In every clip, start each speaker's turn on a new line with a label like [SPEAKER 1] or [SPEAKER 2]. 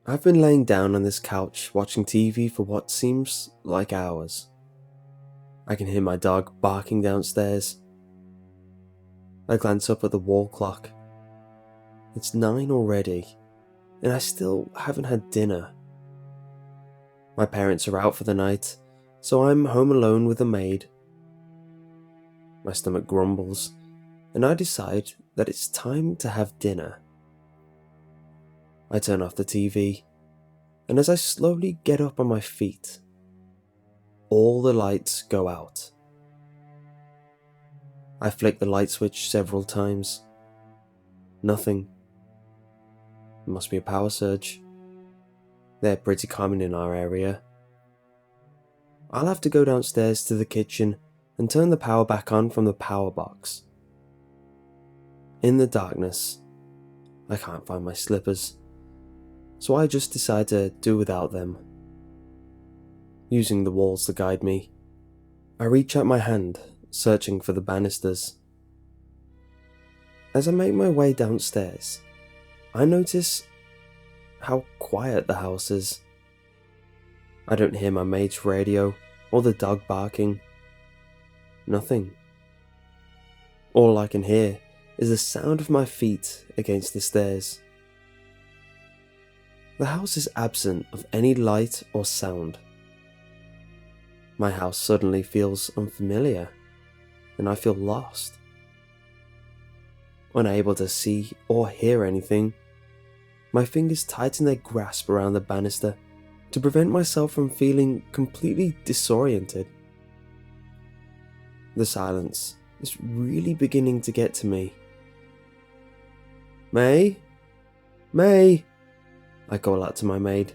[SPEAKER 1] I've been laying down on this couch watching TV for what seems like hours. I can hear my dog barking downstairs. I glance up at the wall clock. It's 9 already, and I still haven't had dinner. My parents are out for the night, so I'm home alone with a maid. My stomach grumbles, and I decide that it's time to have dinner. I turn off the TV, and as I slowly get up on my feet, all the lights go out. I flick the light switch several times. Nothing. It must be a power surge. They're pretty common in our area. I'll have to go downstairs to the kitchen and turn the power back on from the power box. In the darkness, I can't find my slippers, so I just decide to do without them. Using the walls to guide me, I reach out my hand, searching for the banisters. As I make my way downstairs, I notice how quiet the house is. I don't hear my maid's radio or the dog barking. Nothing. All I can hear is the sound of my feet against the stairs. The house is absent of any light or sound. My house suddenly feels unfamiliar, and I feel lost. Unable to see or hear anything, my fingers tighten their grasp around the banister to prevent myself from feeling completely disoriented. The silence is really beginning to get to me. May? May? I call out to my maid,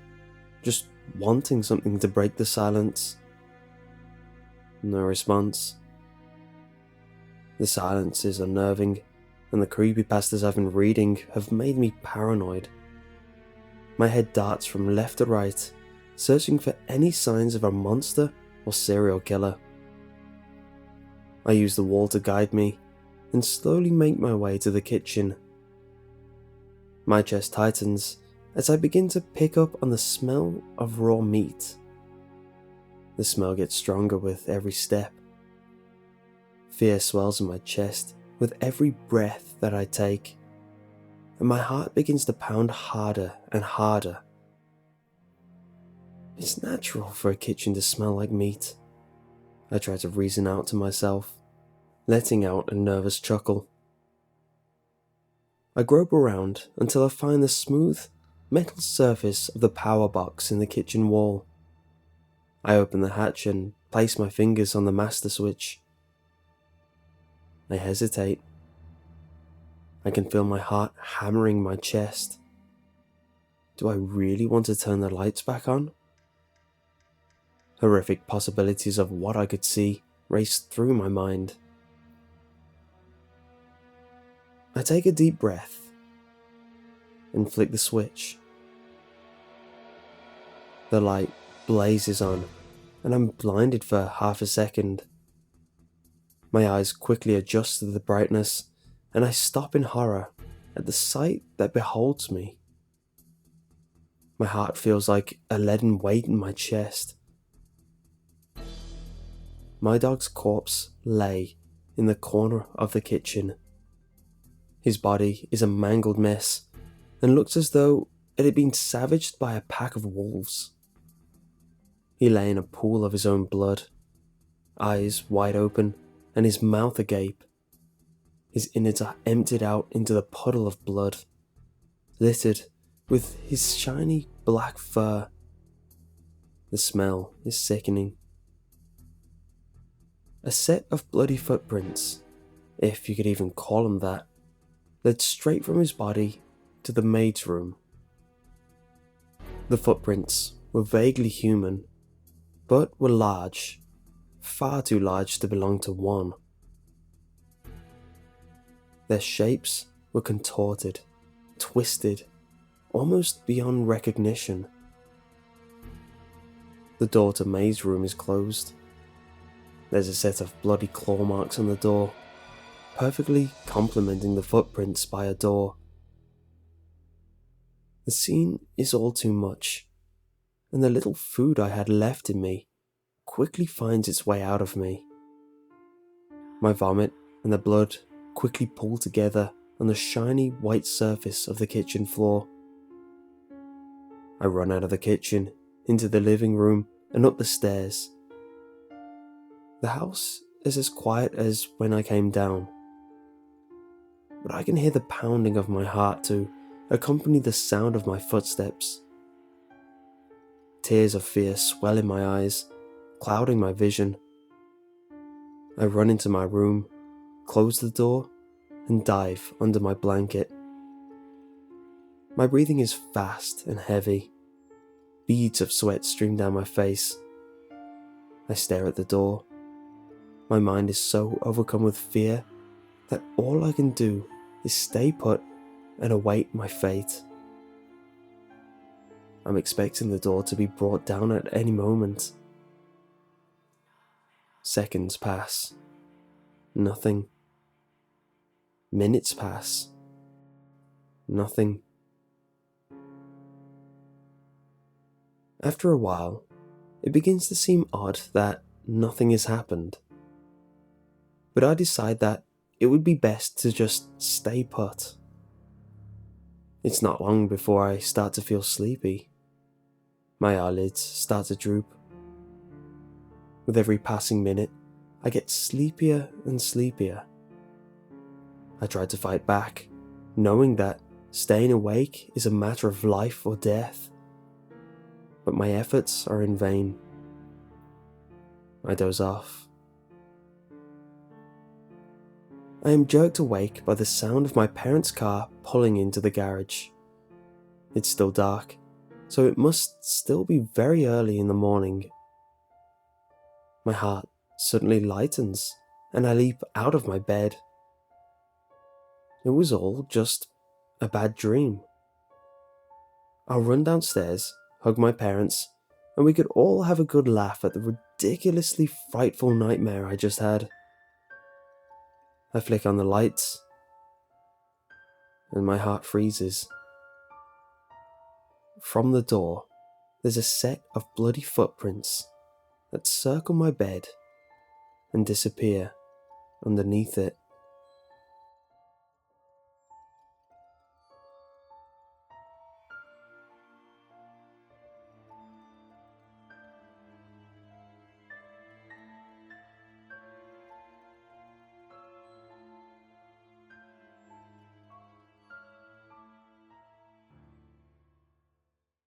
[SPEAKER 1] just wanting something to break the silence. No response. The silence is unnerving, and the creepypastas I've been reading have made me paranoid. My head darts from left to right, searching for any signs of a monster or serial killer. I use the wall to guide me, and slowly make my way to the kitchen. My chest tightens as I begin to pick up on the smell of raw meat. The smell gets stronger with every step. Fear swells in my chest with every breath that I take, and my heart begins to pound harder and harder. It's natural for a kitchen to smell like meat, I try to reason out to myself, letting out a nervous chuckle. I grope around until I find the smooth, metal surface of the power box in the kitchen wall. I open the hatch and place my fingers on the master switch. I hesitate. I can feel my heart hammering my chest. Do I really want to turn the lights back on? Horrific possibilities of what I could see raced through my mind. I take a deep breath and flick the switch. The light blazes on, and I'm blinded for half a second. My eyes quickly adjust to the brightness, and I stop in horror at the sight that beholds me. My heart feels like a leaden weight in my chest. My dog's corpse lay in the corner of the kitchen. His body is a mangled mess, and looks as though it had been savaged by a pack of wolves. He lay in a pool of his own blood, eyes wide open and his mouth agape. His innards are emptied out into the puddle of blood, littered with his shiny black fur. The smell is sickening. A set of bloody footprints, if you could even call them that, led straight from his body to the maid's room. The footprints were vaguely human, but were large, far too large to belong to one. Their shapes were contorted, twisted, almost beyond recognition. The door to May's room is closed. There's a set of bloody claw marks on the door, perfectly complementing the footprints by a door. The scene is all too much, and the little food I had left in me quickly finds its way out of me. My vomit and the blood quickly pull together on the shiny white surface of the kitchen floor. I run out of the kitchen, into the living room, and up the stairs. The house is as quiet as when I came down, but I can hear the pounding of my heart to accompany the sound of my footsteps. Tears of fear swell in my eyes, clouding my vision. I run into my room, close the door, and dive under my blanket. My breathing is fast and heavy. Beads of sweat stream down my face. I stare at the door. My mind is so overcome with fear that all I can do is stay put and await my fate. I'm expecting the door to be brought down at any moment. Seconds pass. Nothing. Minutes pass. Nothing. After a while, it begins to seem odd that nothing has happened. But I decide that it would be best to just stay put. It's not long before I start to feel sleepy. My eyelids start to droop. With every passing minute, I get sleepier and sleepier. I try to fight back, knowing that staying awake is a matter of life or death. But my efforts are in vain. I doze off. I am jerked awake by the sound of my parents' car pulling into the garage. It's still dark, so it must still be very early in the morning. My heart suddenly lightens, and I leap out of my bed. It was all just a bad dream. I'll run downstairs, hug my parents, and we could all have a good laugh at the ridiculously frightful nightmare I just had. I flick on the lights, and my heart freezes. From the door, there's a set of bloody footprints that circle my bed and disappear underneath it.